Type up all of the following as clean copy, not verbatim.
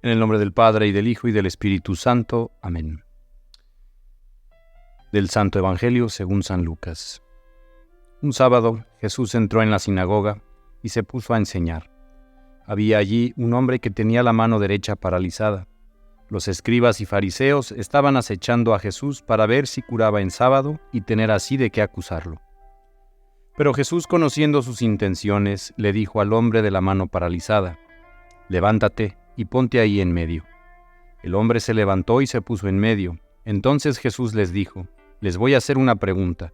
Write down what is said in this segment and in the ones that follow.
En el nombre del Padre, y del Hijo, y del Espíritu Santo. Amén. Del Santo Evangelio según San Lucas. Un sábado, Jesús entró en la sinagoga y se puso a enseñar. Había allí un hombre que tenía la mano derecha paralizada. Los escribas y fariseos estaban acechando a Jesús para ver si curaba en sábado y tener así de qué acusarlo. Pero Jesús, conociendo sus intenciones, le dijo al hombre de la mano paralizada: «Levántate y ponte ahí en medio». El hombre se levantó y se puso en medio. Entonces Jesús les dijo: «Les voy a hacer una pregunta.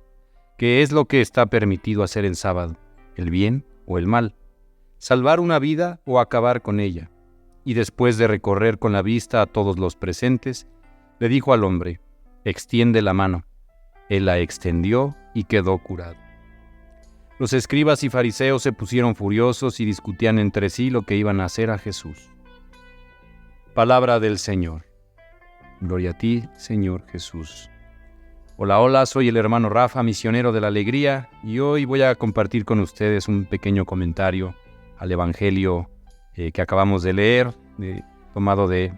¿Qué es lo que está permitido hacer en sábado? ¿El bien o el mal? ¿Salvar una vida o acabar con ella?». Y después de recorrer con la vista a todos los presentes, le dijo al hombre: «Extiende la mano». Él la extendió y quedó curado. Los escribas y fariseos se pusieron furiosos y discutían entre sí lo que iban a hacer a Jesús. Palabra del Señor. Gloria a ti, Señor Jesús. Hola, soy el hermano Rafa, misionero de la alegría, y hoy voy a compartir con ustedes un pequeño comentario al Evangelio que acabamos de leer, tomado de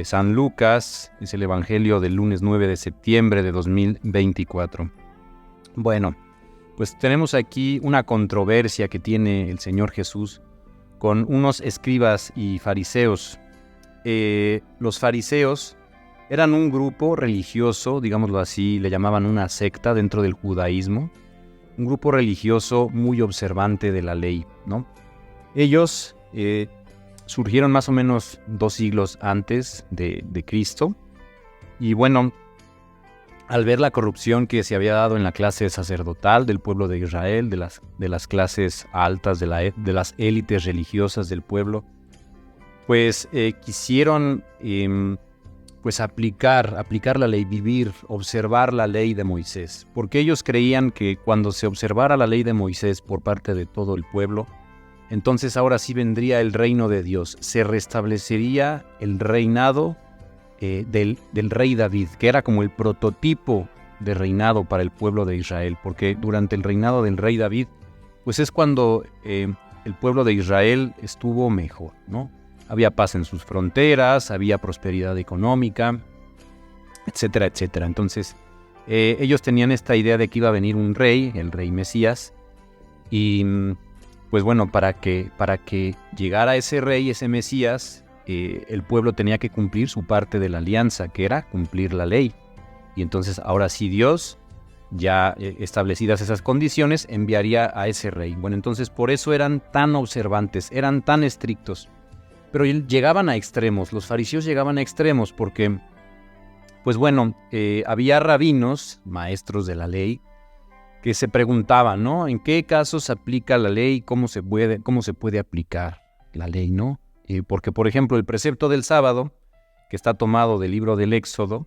San Lucas. Es el Evangelio del lunes 9 de septiembre de 2024. Bueno, pues tenemos aquí una controversia que tiene el Señor Jesús con unos escribas y fariseos. Los fariseos eran un grupo religioso, digámoslo así, le llamaban una secta dentro del judaísmo, un grupo religioso muy observante de la ley, ¿no? Ellos surgieron más o menos 2 siglos antes de Cristo, y bueno, al ver la corrupción que se había dado en la clase sacerdotal del pueblo de Israel, de las clases altas, de las élites religiosas del pueblo, pues quisieron pues aplicar la ley, vivir, observar la ley de Moisés, porque ellos creían que cuando se observara la ley de Moisés por parte de todo el pueblo, entonces ahora sí vendría el reino de Dios, se restablecería el reinado del rey David, que era como el prototipo de reinado para el pueblo de Israel, porque durante el reinado del rey David, pues es cuando el pueblo de Israel estuvo mejor, ¿no? Había paz en sus fronteras, había prosperidad económica, etcétera, etcétera. Entonces, ellos tenían esta idea de que iba a venir un rey, el rey Mesías, y pues bueno, para que llegara ese rey, ese Mesías, el pueblo tenía que cumplir su parte de la alianza, que era cumplir la ley. Y entonces, ahora sí, Dios, ya establecidas esas condiciones, enviaría a ese rey. Bueno, entonces por eso eran tan observantes, eran tan estrictos. Pero llegaban a extremos, los fariseos llegaban a extremos porque, pues bueno, había rabinos, maestros de la ley, que se preguntaban, ¿no? ¿En qué casos se aplica la ley? ¿Cómo se puede aplicar la ley, no? Porque, por ejemplo, el precepto del sábado, que está tomado del libro del Éxodo,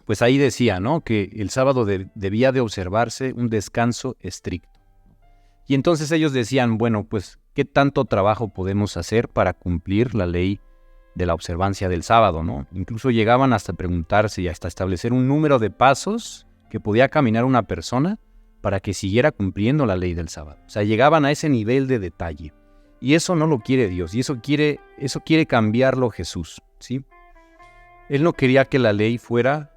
pues ahí decía, ¿no?, que el sábado debía de observarse un descanso estricto. Y entonces ellos decían, bueno, pues, ¿qué tanto trabajo podemos hacer para cumplir la ley de la observancia del sábado, ¿no? Incluso llegaban hasta preguntarse y hasta establecer un número de pasos que podía caminar una persona para que siguiera cumpliendo la ley del sábado. O sea, llegaban a ese nivel de detalle. Y eso no lo quiere Dios, y eso quiere cambiarlo Jesús, ¿sí? Él no quería que la ley fuera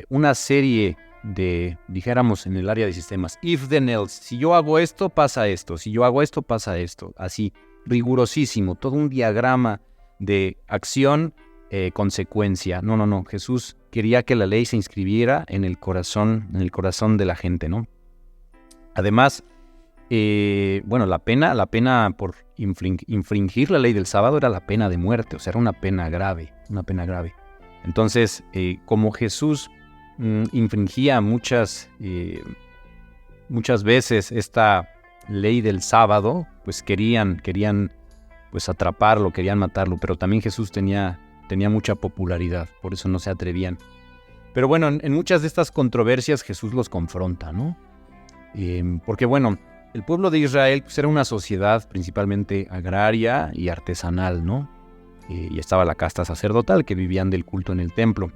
una serie de, dijéramos en el área de sistemas, if then else, si yo hago esto, pasa esto, si yo hago esto, pasa esto, así, rigurosísimo, todo un diagrama de acción, consecuencia. No, Jesús quería que la ley se inscribiera en el corazón de la gente, ¿no? Además, bueno, la pena por infringir la ley del sábado era la pena de muerte, o sea, era una pena grave. Entonces, como Jesús infringía muchas veces esta ley del sábado, pues querían pues atraparlo, querían matarlo, pero también Jesús tenía mucha popularidad, por eso no se atrevían. Pero bueno, en muchas de estas controversias Jesús los confronta, ¿no? Porque bueno, el pueblo de Israel pues era una sociedad principalmente agraria y artesanal, ¿no? Y estaba la casta sacerdotal, que vivían del culto en el templo.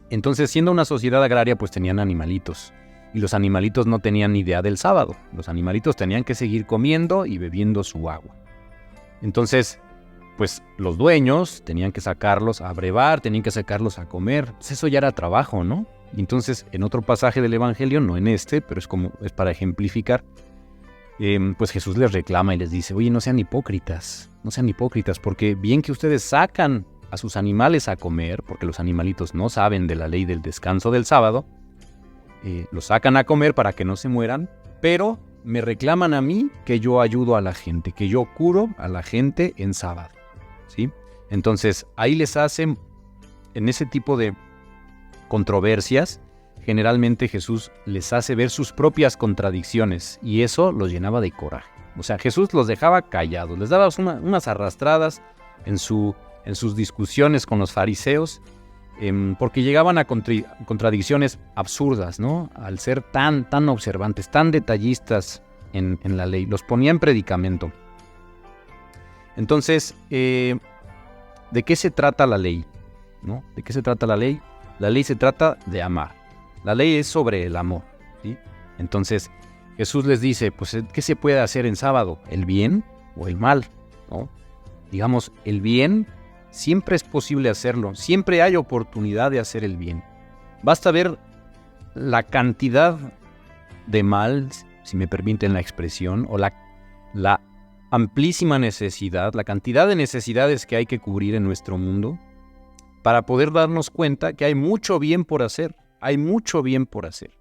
Entonces, siendo una sociedad agraria, pues tenían animalitos. Y los animalitos no tenían ni idea del sábado. Los animalitos tenían que seguir comiendo y bebiendo su agua. Entonces, pues los dueños tenían que sacarlos a brevar, tenían que sacarlos a comer. Pues eso ya era trabajo, ¿no? Y entonces, en otro pasaje del Evangelio, no en este, pero es para ejemplificar, pues Jesús les reclama y les dice, oye, no sean hipócritas, porque bien que ustedes sacan a sus animales a comer, porque los animalitos no saben de la ley del descanso del sábado, los sacan a comer para que no se mueran, pero me reclaman a mí que yo ayudo a la gente, que yo curo a la gente en sábado, ¿sí? Entonces, ahí les hacen, en ese tipo de controversias, generalmente Jesús les hace ver sus propias contradicciones y eso los llenaba de coraje. O sea, Jesús los dejaba callados, les daba unas arrastradas en sus discusiones con los fariseos, porque llegaban a contradicciones absurdas, ¿no? Al ser tan observantes, tan detallistas en la ley, los ponía en predicamento. Entonces, ¿de qué se trata la ley? ¿No? ¿De qué se trata la ley? La ley se trata de amar. La ley es sobre el amor, ¿sí? Entonces, Jesús les dice, pues, ¿qué se puede hacer en sábado? ¿El bien o el mal? ¿No? Digamos, el bien siempre es posible hacerlo, siempre hay oportunidad de hacer el bien. Basta ver la cantidad de mal, si me permiten la expresión, o la amplísima necesidad, la cantidad de necesidades que hay que cubrir en nuestro mundo, para poder darnos cuenta que hay mucho bien por hacer. Hay mucho bien por hacer.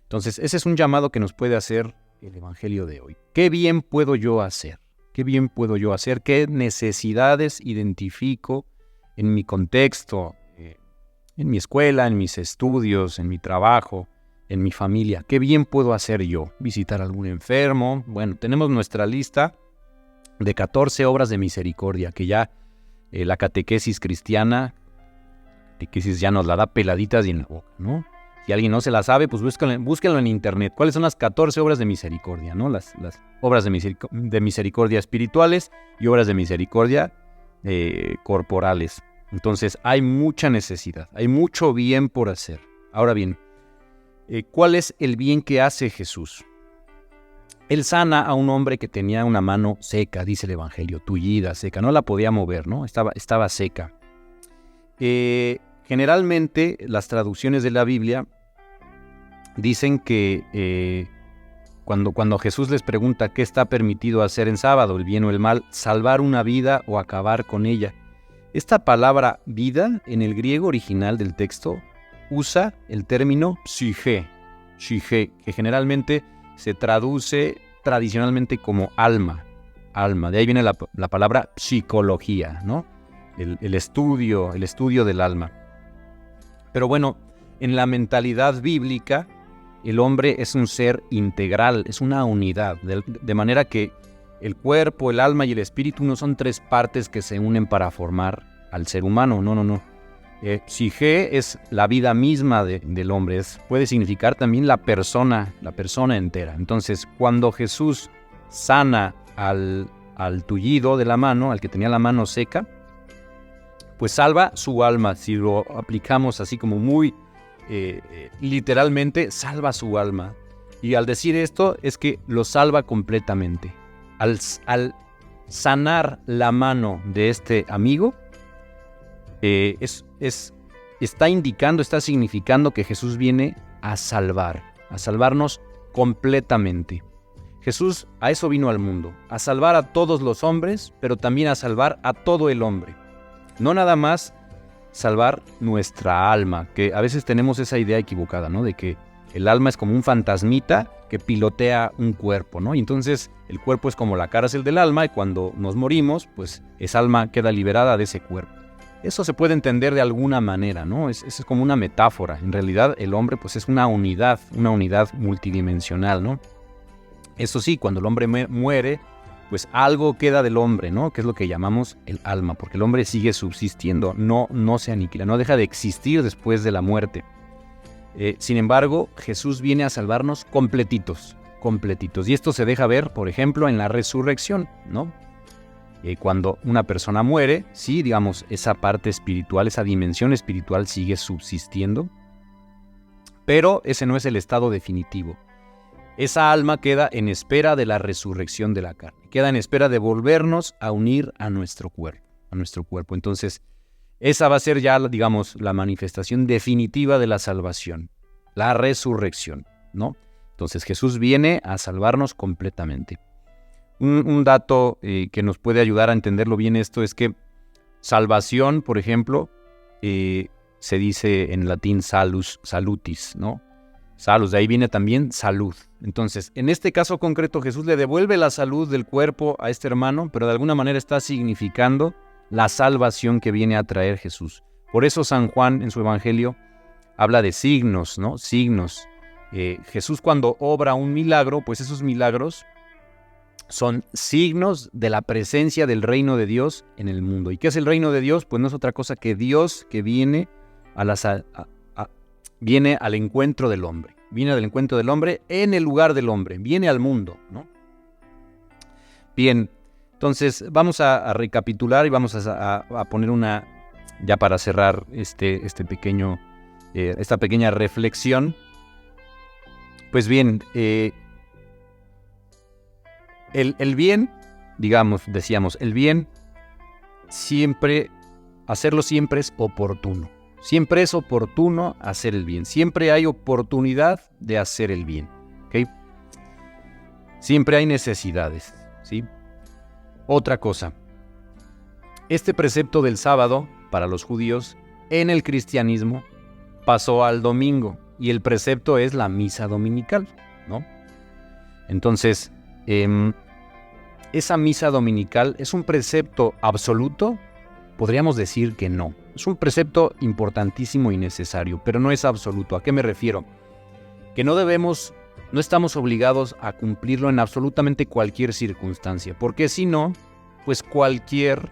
Entonces, ese es un llamado que nos puede hacer el Evangelio de hoy. ¿Qué bien puedo yo hacer? ¿Qué bien puedo yo hacer? ¿Qué necesidades identifico en mi contexto, en mi escuela, en mis estudios, en mi trabajo, en mi familia? ¿Qué bien puedo hacer yo? ¿Visitar a algún enfermo? Bueno, tenemos nuestra lista de 14 obras de misericordia que ya la catequesis cristiana, catequesis ya nos la da peladitas y en la boca, ¿no? Si alguien no se la sabe, pues búsquenlo en internet. ¿Cuáles son las 14 obras de misericordia, ¿no? Las obras de misericordia espirituales y obras de misericordia corporales. Entonces, hay mucha necesidad, hay mucho bien por hacer. Ahora bien, ¿cuál es el bien que hace Jesús? Él sana a un hombre que tenía una mano seca, dice el Evangelio, tullida, seca, no la podía mover, ¿no? Estaba seca. Generalmente las traducciones de la Biblia dicen que cuando Jesús les pregunta qué está permitido hacer en sábado, el bien o el mal, salvar una vida o acabar con ella. Esta palabra vida en el griego original del texto usa el término psyche, que generalmente se traduce tradicionalmente como alma. De ahí viene la palabra psicología, ¿no? El estudio del alma. Pero bueno, en la mentalidad bíblica, el hombre es un ser integral, es una unidad, de manera que el cuerpo, el alma y el espíritu no son tres partes que se unen para formar al ser humano, no. Psyche es la vida misma del hombre, puede significar también la persona entera. Entonces, cuando Jesús sana al tullido de la mano, al que tenía la mano seca, pues salva su alma. Si lo aplicamos así como muy literalmente, salva su alma. Y al decir esto es que lo salva completamente. Al sanar la mano de este amigo, está significando que Jesús viene a salvarnos completamente. Jesús a eso vino al mundo, a salvar a todos los hombres, pero también a salvar a todo el hombre. No nada más salvar nuestra alma, que a veces tenemos esa idea equivocada, ¿no? De que el alma es como un fantasmita que pilotea un cuerpo, ¿no? Y entonces el cuerpo es como la cárcel del alma y cuando nos morimos, pues esa alma queda liberada de ese cuerpo. Eso se puede entender de alguna manera, ¿no? Es como una metáfora. En realidad el hombre pues es una unidad multidimensional, ¿no? Eso sí, cuando el hombre muere, pues algo queda del hombre, ¿no? Que es lo que llamamos el alma, porque el hombre sigue subsistiendo, no se aniquila, no deja de existir después de la muerte. Sin embargo, Jesús viene a salvarnos completitos. Y esto se deja ver, por ejemplo, en la resurrección, ¿no? Cuando una persona muere, sí, digamos, esa parte espiritual, esa dimensión espiritual sigue subsistiendo, pero ese no es el estado definitivo. Esa alma queda en espera de la resurrección de la carne, queda en espera de volvernos a unir a nuestro cuerpo. a nuestro cuerpo. Entonces, esa va a ser ya, digamos, la manifestación definitiva de la salvación, la resurrección, ¿no? Entonces Jesús viene a salvarnos completamente. Un dato que nos puede ayudar a entenderlo bien esto es que salvación, por ejemplo, se dice en latín salus, salutis, ¿no? Salus, de ahí viene también salud. Entonces, en este caso concreto, Jesús le devuelve la salud del cuerpo a este hermano, pero de alguna manera está significando la salvación que viene a traer Jesús. Por eso San Juan en su Evangelio habla de signos, ¿no? Signos. Jesús cuando obra un milagro, pues esos milagros son signos de la presencia del reino de Dios en el mundo. ¿Y qué es el reino de Dios? Pues no es otra cosa que Dios que viene viene al encuentro del hombre. Viene al encuentro del hombre en el lugar del hombre. Viene al mundo, ¿no? Bien, entonces vamos a recapitular y vamos a poner una, ya para cerrar esta pequeña reflexión. Pues bien, el bien, decíamos, el bien hacerlo siempre es oportuno. Siempre es oportuno hacer el bien. Siempre hay oportunidad de hacer el bien. ¿Okay? Siempre hay necesidades, ¿sí? Otra cosa. Este precepto del sábado, para los judíos, en el cristianismo, pasó al domingo. Y el precepto es la misa dominical, ¿no? Entonces, esa misa dominical es un precepto absoluto. Podríamos decir que no. Es un precepto importantísimo y necesario, pero no es absoluto. ¿A qué me refiero? Que no estamos obligados a cumplirlo en absolutamente cualquier circunstancia, porque si no, pues cualquier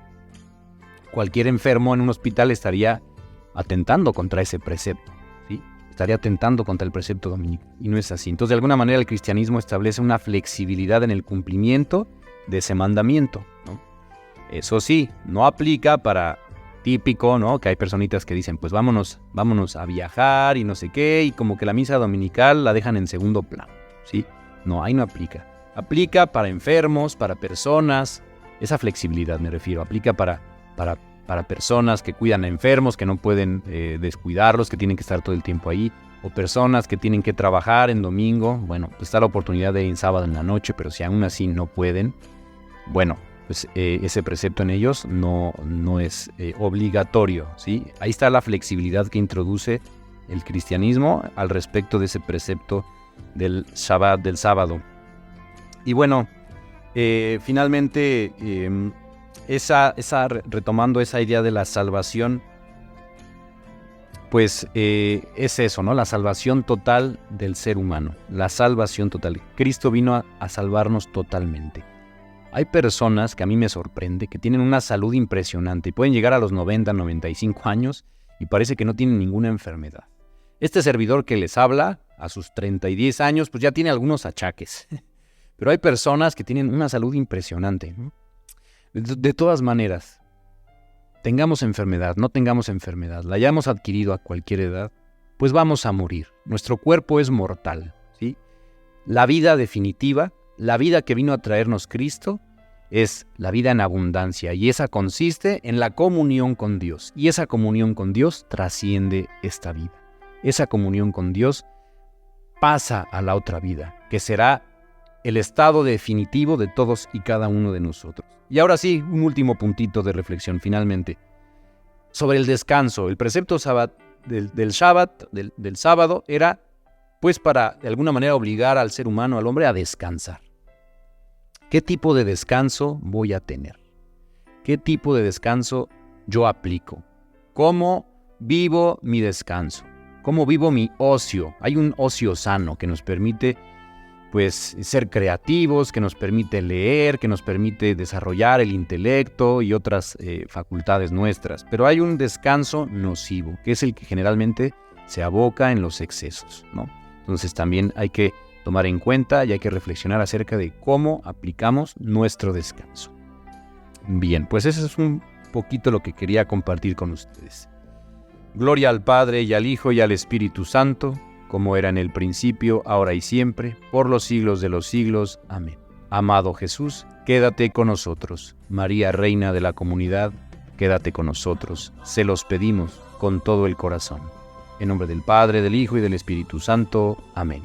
enfermo en un hospital estaría atentando contra ese precepto, ¿sí? Estaría atentando contra el precepto dominical, y no es así. Entonces, de alguna manera, el cristianismo establece una flexibilidad en el cumplimiento de ese mandamiento, ¿no? Eso sí, no aplica para típico, ¿no? Que hay personitas que dicen, pues vámonos a viajar y no sé qué, y como que la misa dominical la dejan en segundo plano, ¿sí? No, ahí no aplica. Aplica para enfermos, para personas, esa flexibilidad me refiero, aplica para personas que cuidan a enfermos, que no pueden descuidarlos, que tienen que estar todo el tiempo ahí, o personas que tienen que trabajar en domingo. Bueno, pues está la oportunidad de ir en sábado en la noche, pero si aún así no pueden, bueno, pues ese precepto en ellos no es obligatorio, ¿sí? Ahí está la flexibilidad que introduce el cristianismo al respecto de ese precepto del Shabbat, del sábado. Y bueno, finalmente, retomando esa idea de la salvación, pues es eso, ¿no? La salvación total del ser humano, la salvación total. Cristo vino a salvarnos totalmente. Hay personas que a mí me sorprende, que tienen una salud impresionante y pueden llegar a los 90, 95 años y parece que no tienen ninguna enfermedad. Este servidor que les habla, a sus 30 y 10 años, pues ya tiene algunos achaques. Pero hay personas que tienen una salud impresionante, ¿no? De todas maneras, tengamos enfermedad, no tengamos enfermedad, la hayamos adquirido a cualquier edad, pues vamos a morir. Nuestro cuerpo es mortal, ¿sí? La vida definitiva, la vida que vino a traernos Cristo, es la vida en abundancia, y esa consiste en la comunión con Dios. Y esa comunión con Dios trasciende esta vida. Esa comunión con Dios pasa a la otra vida, que será el estado definitivo de todos y cada uno de nosotros. Y ahora sí, un último puntito de reflexión finalmente. Sobre el descanso, el precepto del sábado era pues para de alguna manera obligar al ser humano, al hombre, a descansar. ¿Qué tipo de descanso voy a tener? ¿Qué tipo de descanso yo aplico? ¿Cómo vivo mi descanso? ¿Cómo vivo mi ocio? Hay un ocio sano que nos permite pues ser creativos, que nos permite leer, que nos permite desarrollar el intelecto y otras facultades nuestras. Pero hay un descanso nocivo, que es el que generalmente se aboca en los excesos, ¿no? Entonces también hay que tomar en cuenta y hay que reflexionar acerca de cómo aplicamos nuestro descanso. Bien, pues eso es un poquito lo que quería compartir con ustedes. Gloria al Padre y al Hijo y al Espíritu Santo, como era en el principio, ahora y siempre, por los siglos de los siglos. Amén. Amado Jesús, quédate con nosotros. María, Reina de la Comunidad, quédate con nosotros, se los pedimos con todo el corazón. En nombre del Padre, del Hijo y del Espíritu Santo. Amén.